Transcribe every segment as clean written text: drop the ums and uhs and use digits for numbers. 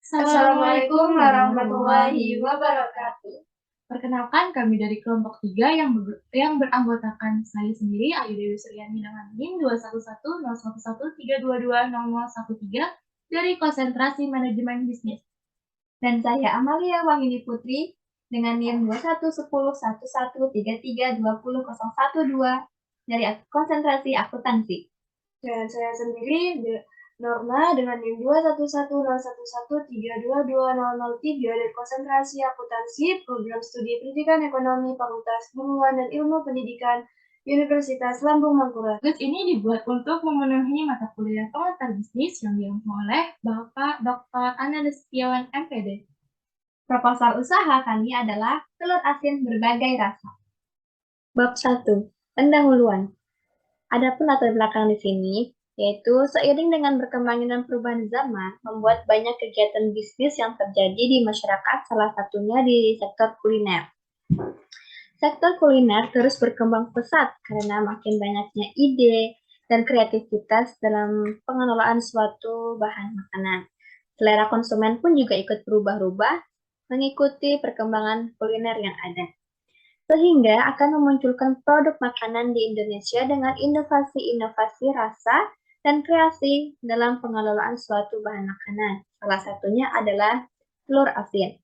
Assalamualaikum warahmatullahi wabarakatuh. Perkenalkan, kami dari kelompok 3 yang beranggotakan saya sendiri, Ayu Dewi Suryani dengan NIM 2110113220013 dari konsentrasi manajemen bisnis. Dan saya Amalia Wahyuni Putri dengan NIM 2111133200012 dari konsentrasi akuntansi. Dan saya sendiri Norma dengan NIM 2110113220003 dari konsentrasi akuntansi program studi pendidikan ekonomi Fakultas Pengurusan dan Ilmu Pendidikan Universitas Lambung Mangkurat. Tugas ini dibuat untuk memenuhi mata kuliah pengantar bisnis yang diampu oleh Bapak Dr. Ananda Setiawan MPD. Proposal usaha kami adalah telur asin berbagai rasa. Bab 1. Pendahuluan. Adapun latar belakang di sini, yaitu seiring dengan berkembangnya dan perubahan zaman, membuat banyak kegiatan bisnis yang terjadi di masyarakat, salah satunya di sektor kuliner. Sektor kuliner terus berkembang pesat karena makin banyaknya ide dan kreativitas dalam pengelolaan suatu bahan makanan. Selera konsumen pun juga ikut berubah-ubah mengikuti perkembangan kuliner yang ada, sehingga akan memunculkan produk makanan di Indonesia dengan inovasi-inovasi rasa dan kreasi dalam pengelolaan suatu bahan makanan. Salah satunya adalah telur asin.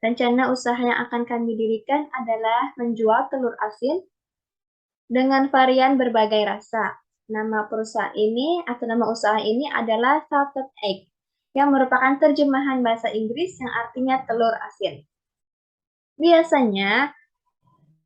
Rencana usaha yang akan kami dirikan adalah menjual telur asin dengan varian berbagai rasa. Nama perusahaan ini atau nama usaha ini adalah Salted Egg, yang merupakan terjemahan bahasa Inggris yang artinya telur asin. Biasanya,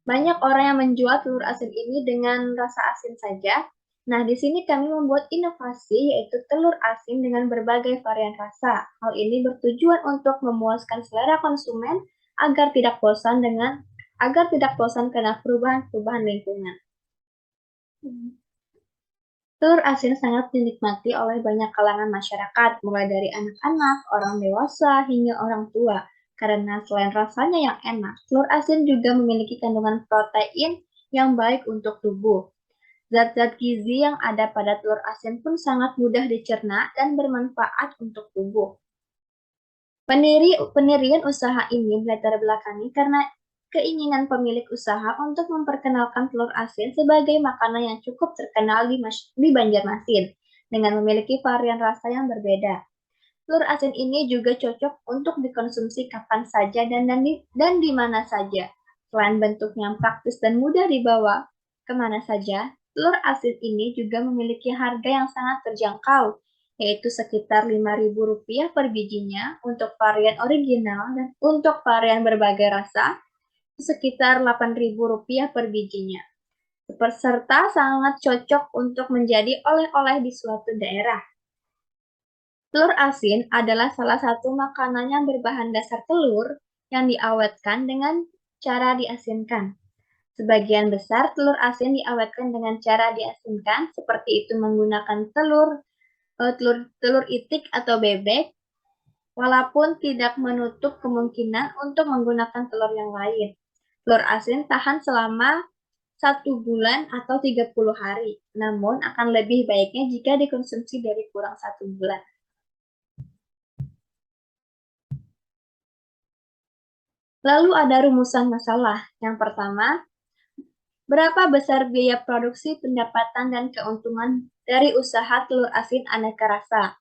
banyak orang yang menjual telur asin ini dengan rasa asin saja. Nah, di sini kami membuat inovasi yaitu telur asin dengan berbagai varian rasa. Hal ini bertujuan untuk memuaskan selera konsumen agar tidak bosan karena perubahan lingkungan. Telur asin sangat dinikmati oleh banyak kalangan masyarakat, mulai dari anak-anak, orang dewasa, hingga orang tua. Karena selain rasanya yang enak, telur asin juga memiliki kandungan protein yang baik untuk tubuh. Zat-zat gizi yang ada pada telur asin pun sangat mudah dicerna dan bermanfaat untuk tubuh. Pendirian usaha ini dilatar belakangi karena keinginan pemilik usaha untuk memperkenalkan telur asin sebagai makanan yang cukup terkenal di Banjarmasin dengan memiliki varian rasa yang berbeda. Telur asin ini juga cocok untuk dikonsumsi kapan saja dan di mana saja. Selain bentuknya yang praktis dan mudah dibawa kemana saja, telur asin ini juga memiliki harga yang sangat terjangkau, yaitu sekitar Rp5.000 per bijinya untuk varian original dan untuk varian berbagai rasa sekitar Rp8.000 per bijinya. Serta sangat cocok untuk menjadi oleh-oleh di suatu daerah. Telur asin adalah salah satu makanan yang berbahan dasar telur yang diawetkan dengan cara diasinkan. Sebagian besar telur asin diawetkan dengan cara diasinkan, seperti itu menggunakan telur itik atau bebek, walaupun tidak menutup kemungkinan untuk menggunakan telur yang lain. Telur asin tahan selama 1 bulan atau 30 hari, namun akan lebih baiknya jika dikonsumsi dari kurang 1 bulan. Lalu ada rumusan masalah. Yang pertama, berapa besar biaya produksi, pendapatan, dan keuntungan dari usaha telur asin aneka rasa?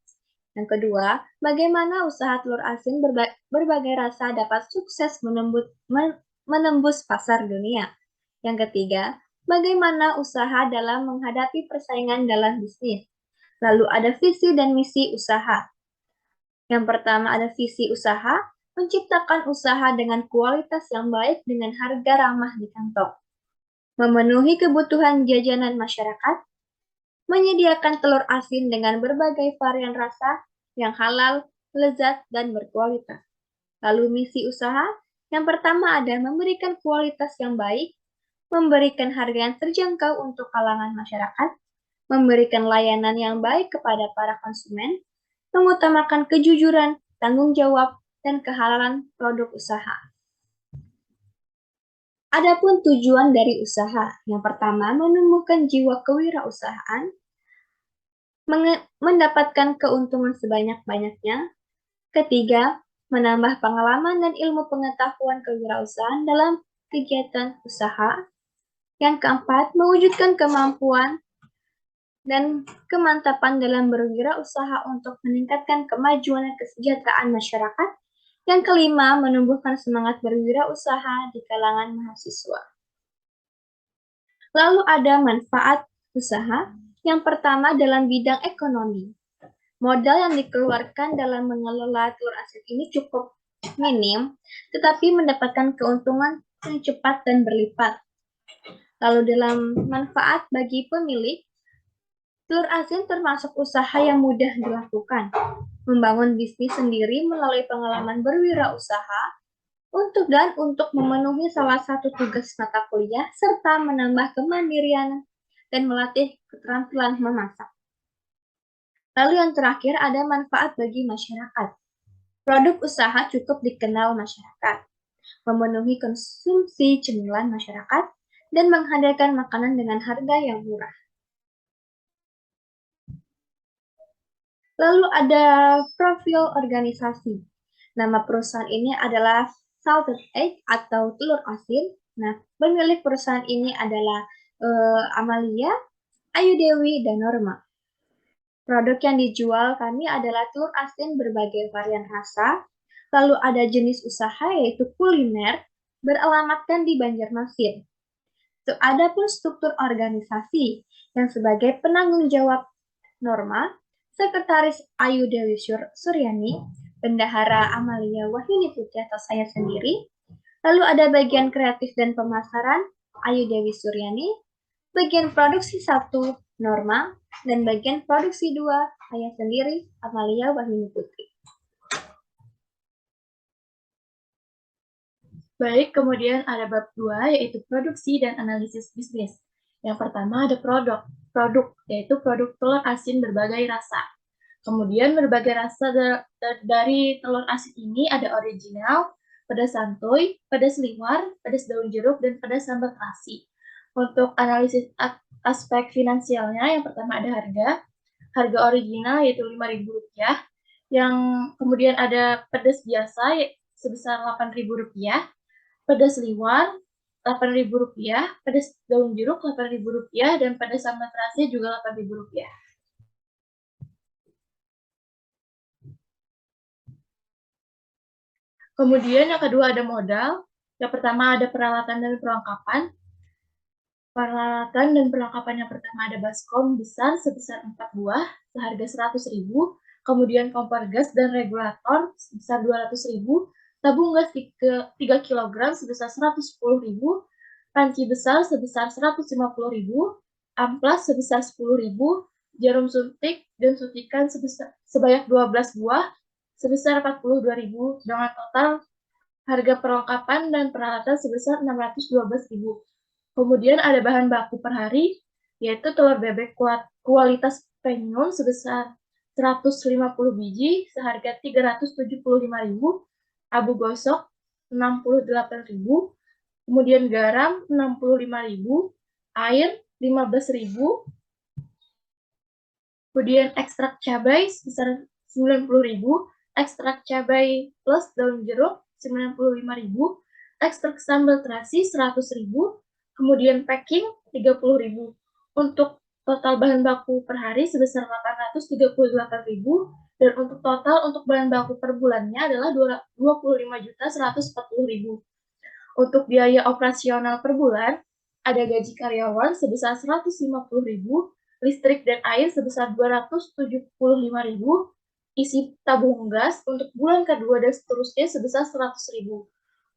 Yang kedua, bagaimana usaha telur asin berbagai rasa dapat sukses menembus pasar dunia? Yang ketiga, bagaimana usaha dalam menghadapi persaingan dalam bisnis? Lalu ada visi dan misi usaha. Yang pertama ada visi usaha, menciptakan usaha dengan kualitas yang baik dengan harga ramah di kantong. Memenuhi kebutuhan jajanan masyarakat, menyediakan telur asin dengan berbagai varian rasa yang halal, lezat, dan berkualitas. Lalu misi usaha, yang pertama ada memberikan kualitas yang baik, memberikan harga yang terjangkau untuk kalangan masyarakat, memberikan layanan yang baik kepada para konsumen, mengutamakan kejujuran, tanggung jawab, dan kehalalan produk usaha. Adapun tujuan dari usaha, yang pertama menumbuhkan jiwa kewirausahaan, mendapatkan keuntungan sebanyak-banyaknya, Ketiga, menambah pengalaman dan ilmu pengetahuan kewirausahaan dalam kegiatan usaha. Yang keempat, mewujudkan kemampuan dan kemantapan dalam berwirausaha untuk meningkatkan kemajuan dan kesejahteraan masyarakat. Yang kelima, menumbuhkan semangat berwirausaha di kalangan mahasiswa. Lalu ada manfaat usaha. Yang pertama dalam bidang ekonomi. Modal yang dikeluarkan dalam mengelola telur asin ini cukup minim, tetapi mendapatkan keuntungan yang cepat dan berlipat. Lalu dalam manfaat bagi pemilik, telur asin termasuk usaha yang mudah dilakukan. Membangun bisnis sendiri melalui pengalaman berwirausaha untuk memenuhi salah satu tugas mata kuliah serta menambah kemandirian dan melatih keterampilan memasak. Lalu yang terakhir ada manfaat bagi masyarakat. Produk usaha cukup dikenal masyarakat, memenuhi konsumsi cemilan masyarakat, dan menghadirkan makanan dengan harga yang murah. Lalu ada profil organisasi. Nama perusahaan ini adalah Salted Egg atau telur asin. Nah, pemilik perusahaan ini adalah Amalia, Ayu Dewi, dan Norma. Produk yang dijual kami adalah telur asin berbagai varian rasa. Lalu ada jenis usaha yaitu kuliner beralamatkan di Banjarmasin. Ada pun struktur organisasi yang sebagai penanggung jawab Norma, Sekretaris Ayu Dewi Suryani, Bendahara Amalia Wahyuni Putri atau saya sendiri. Lalu ada bagian kreatif dan pemasaran Ayu Dewi Suryani, bagian produksi 1 Norma, dan bagian produksi 2 saya sendiri Amalia Wahyuni Putri. Baik, kemudian ada bab 2, yaitu produksi dan analisis bisnis. Yang pertama ada produk, yaitu produk telur asin berbagai rasa. Kemudian berbagai rasa dari telur asin ini ada original, pedas santuy, pedas liwar, pedas daun jeruk, dan pedas sambal terasi. Untuk analisis aspek finansialnya, yang pertama ada harga original yaitu Rp5.000, yang kemudian ada pedas biasa sebesar Rp8.000, pedas liwar Rp8.000, pedas daun jeruk Rp8.000, dan pedas sambal terasi juga Rp8.000. Kemudian yang kedua ada modal. Yang pertama ada peralatan dan perlengkapan. Peralatan dan perlengkapan yang pertama ada baskom besar sebesar 4 buah seharga Rp100.000, kemudian kompor gas dan regulator sebesar Rp200.000, tabung gas 3 kg sebesar Rp110.000, panci besar sebesar Rp150.000, amplas sebesar Rp10.000, jarum suntik dan suntikan sebanyak 12 buah sebesar Rp42.000, dengan total harga perlengkapan dan peralatan sebesar Rp612.000. Kemudian ada bahan baku per hari, yaitu telur bebek kualitas premium sebesar 150 biji seharga Rp375.000, abu gosok 68.000, kemudian garam 65.000, air 15.000, kemudian ekstrak cabai sebesar 90.000, ekstrak cabai plus daun jeruk 95.000, ekstrak sambal terasi 100.000, kemudian packing 30.000. Untuk total bahan baku per hari sebesar 838.000, dan untuk total untuk bahan baku per bulannya adalah 25.140.000. Untuk biaya operasional per bulan ada gaji karyawan sebesar 150.000, listrik dan air sebesar 275.000, isi tabung gas untuk bulan kedua dan seterusnya sebesar 100.000.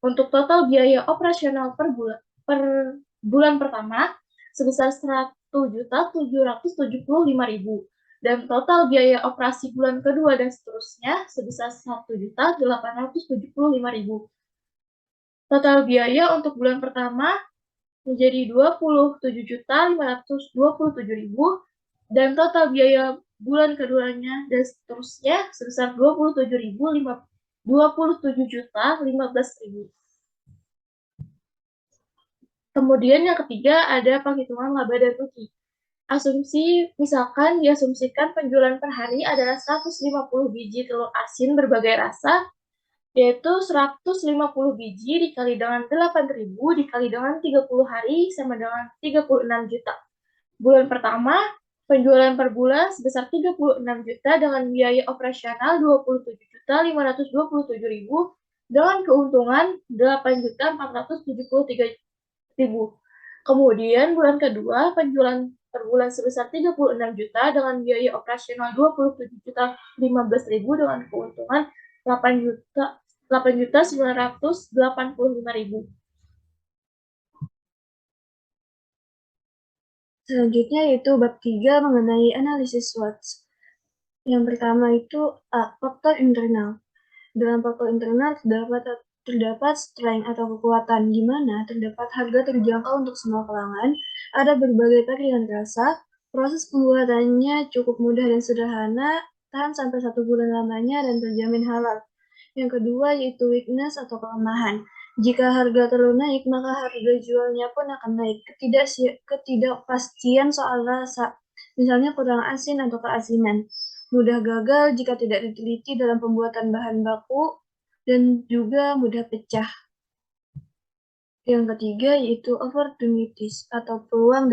Untuk total biaya operasional per bulan pertama sebesar 100.775.000, dan total biaya operasi bulan kedua dan seterusnya sebesar 1.875.000. Total biaya untuk bulan pertama menjadi 27.527.000, dan total biaya bulan keduanya dan seterusnya sebesar 27.015.000. Kemudian yang ketiga ada penghitungan laba dan rugi. Asumsi, misalkan diasumsikan penjualan per hari adalah 150 biji telur asin berbagai rasa, yaitu 150 biji dikali dengan 8.000 dikali dengan 30 hari sama dengan 36 juta. Bulan pertama, penjualan per bulan sebesar 36 juta dengan biaya operasional 27.527.000 dengan keuntungan 8.473.000. Kemudian bulan kedua, penjualan per bulan sebesar 36 juta dengan biaya operasional 27.015.000 dengan keuntungan 8.985.000. Selanjutnya yaitu bab 3 mengenai analisis SWOT. Yang pertama itu faktor internal. Dalam faktor internal terdapat strength atau kekuatan, di mana terdapat harga terjangkau untuk semua kalangan, ada berbagai varian rasa, proses pembuatannya cukup mudah dan sederhana, tahan sampai 1 bulan lamanya, dan terjamin halal. Yang kedua yaitu weakness atau kelemahan. Jika harga telur naik, maka harga jualnya pun akan naik. Ketidakpastian soal rasa, misalnya kurang asin atau keasinan. Mudah gagal jika tidak diteliti dalam pembuatan bahan baku, dan juga mudah pecah. Yang ketiga yaitu opportunities atau peluang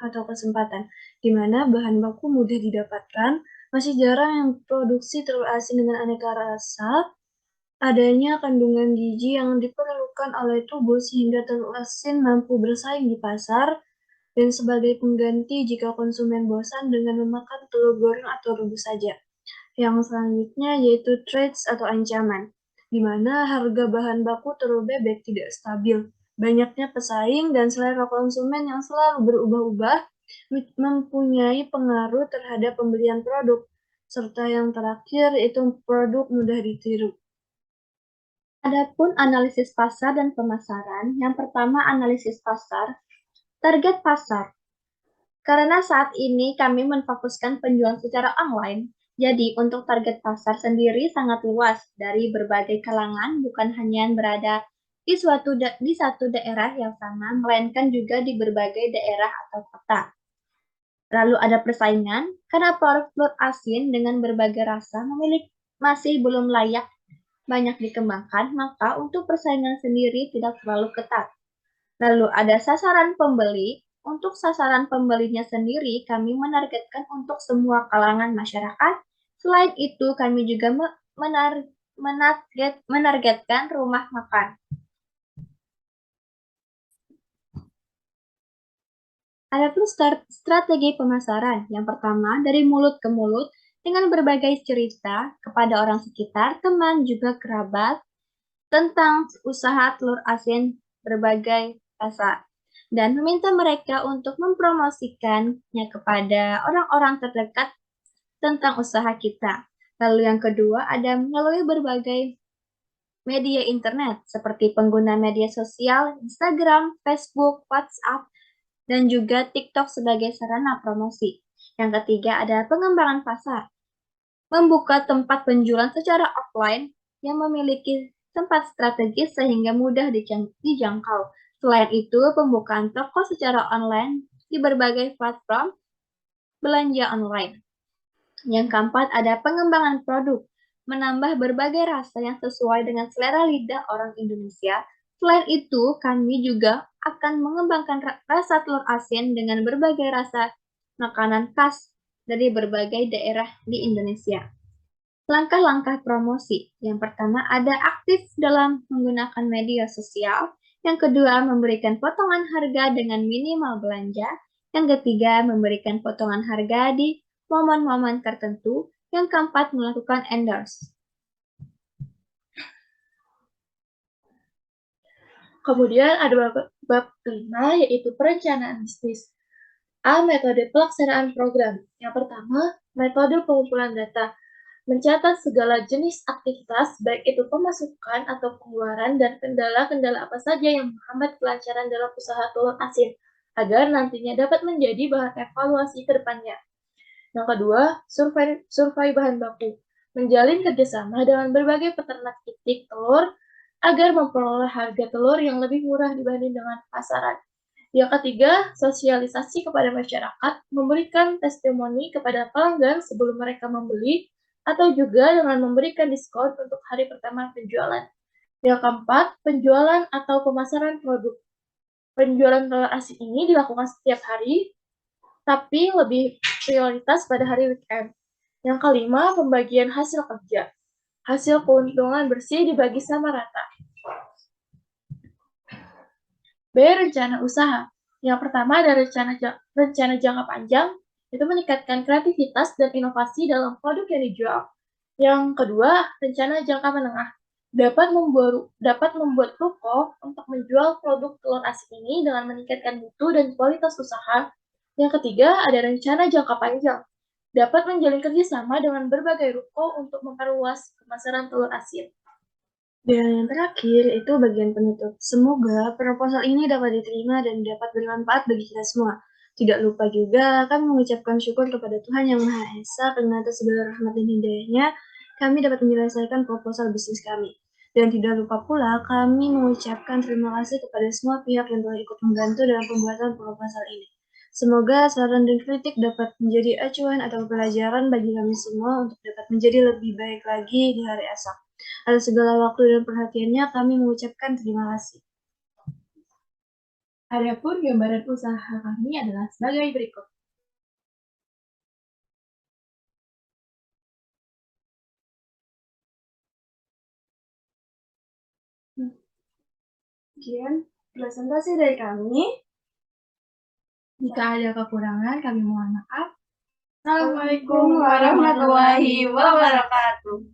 atau kesempatan, di mana bahan baku mudah didapatkan, masih jarang yang produksi telur asin dengan aneka rasa, adanya kandungan gizi yang diperlukan oleh tubuh sehingga telur asin mampu bersaing di pasar, dan sebagai pengganti jika konsumen bosan dengan memakan telur goreng atau rebus saja. Yang selanjutnya yaitu threats atau ancaman, di mana harga bahan baku telur bebek tidak stabil. Banyaknya pesaing dan selera konsumen yang selalu berubah-ubah mempunyai pengaruh terhadap pembelian produk. Serta yang terakhir itu produk mudah ditiru. Adapun analisis pasar dan pemasaran, yang pertama analisis pasar, target pasar. Karena saat ini kami menfokuskan penjualan secara online, jadi untuk target pasar sendiri sangat luas dari berbagai kalangan, bukan hanya yang berada di satu daerah yang sama, melainkan juga di berbagai daerah atau kota. Lalu ada persaingan, karena telur asin dengan berbagai rasa masih belum layak banyak dikembangkan, maka untuk persaingan sendiri tidak terlalu ketat. Lalu ada sasaran pembeli. Untuk sasaran pembelinya sendiri, kami menargetkan untuk semua kalangan masyarakat. Selain itu, kami juga menargetkan rumah makan. Adapun strategi pemasaran. Yang pertama, dari mulut ke mulut, dengan berbagai cerita kepada orang sekitar, teman, juga kerabat, tentang usaha telur asin berbagai rasa, dan meminta mereka untuk mempromosikannya kepada orang-orang terdekat tentang usaha kita. Lalu yang kedua ada melalui berbagai media internet seperti pengguna media sosial, Instagram, Facebook, WhatsApp, dan juga TikTok sebagai sarana promosi. Yang ketiga ada pengembangan pasar. Membuka tempat penjualan secara offline yang memiliki tempat strategis sehingga mudah dijangkau. Selain itu, pembukaan toko secara online di berbagai platform belanja online. Yang keempat, ada pengembangan produk, menambah berbagai rasa yang sesuai dengan selera lidah orang Indonesia. Selain itu, kami juga akan mengembangkan rasa telur asin dengan berbagai rasa makanan khas dari berbagai daerah di Indonesia. Langkah-langkah promosi. Yang pertama ada aktif dalam menggunakan media sosial. Yang kedua memberikan potongan harga dengan minimal belanja. Yang ketiga memberikan potongan harga di momen-momen tertentu. Yang keempat melakukan endorse. Kemudian ada bab 5 yaitu perencanaan bisnis. A. Metode pelaksanaan program. Yang pertama, metode pengumpulan data. Mencatat segala jenis aktivitas, baik itu pemasukan atau pengeluaran, dan kendala-kendala apa saja yang menghambat kelancaran dalam usaha telur asin, agar nantinya dapat menjadi bahan evaluasi ke depannya. Yang kedua, survei bahan baku. Menjalin kerjasama dengan berbagai peternak itik telur agar memperoleh harga telur yang lebih murah dibanding dengan pasaran. Yang ketiga, sosialisasi kepada masyarakat, memberikan testimoni kepada pelanggan sebelum mereka membeli, atau juga dengan memberikan diskon untuk hari pertama penjualan. Yang keempat, penjualan atau pemasaran produk. Penjualan telur asin ini dilakukan setiap hari, tapi lebih prioritas pada hari weekend. Yang kelima, pembagian hasil kerja. Hasil keuntungan bersih dibagi sama rata. B. Rencana usaha. Yang pertama ada rencana jangka panjang, itu meningkatkan kreativitas dan inovasi dalam produk yang dijual. Yang kedua, rencana jangka menengah. Dapat membuat toko untuk menjual produk telur asin ini dengan meningkatkan mutu dan kualitas usaha. Yang ketiga, ada rencana jangka panjang. Dapat menjalin kerjasama dengan berbagai ruko untuk memperluas pemasaran telur asin. Dan yang terakhir itu bagian penutup. Semoga proposal ini dapat diterima dan dapat bermanfaat bagi kita semua. Tidak lupa juga kami mengucapkan syukur kepada Tuhan Yang Maha Esa karena atas segala rahmat dan hidayahnya kami dapat menyelesaikan proposal bisnis kami. Dan tidak lupa pula kami mengucapkan terima kasih kepada semua pihak yang telah ikut membantu dalam pembuatan proposal ini. Semoga saran dan kritik dapat menjadi acuan atau pelajaran bagi kami semua untuk dapat menjadi lebih baik lagi di hari esok. Atas segala waktu dan perhatiannya, kami mengucapkan terima kasih. Adapun gambaran usaha kami adalah sebagai berikut. Sekian presentasi dari kami. Jika ada kekurangan, kami mohon maaf. Assalamualaikum warahmatullahi wabarakatuh.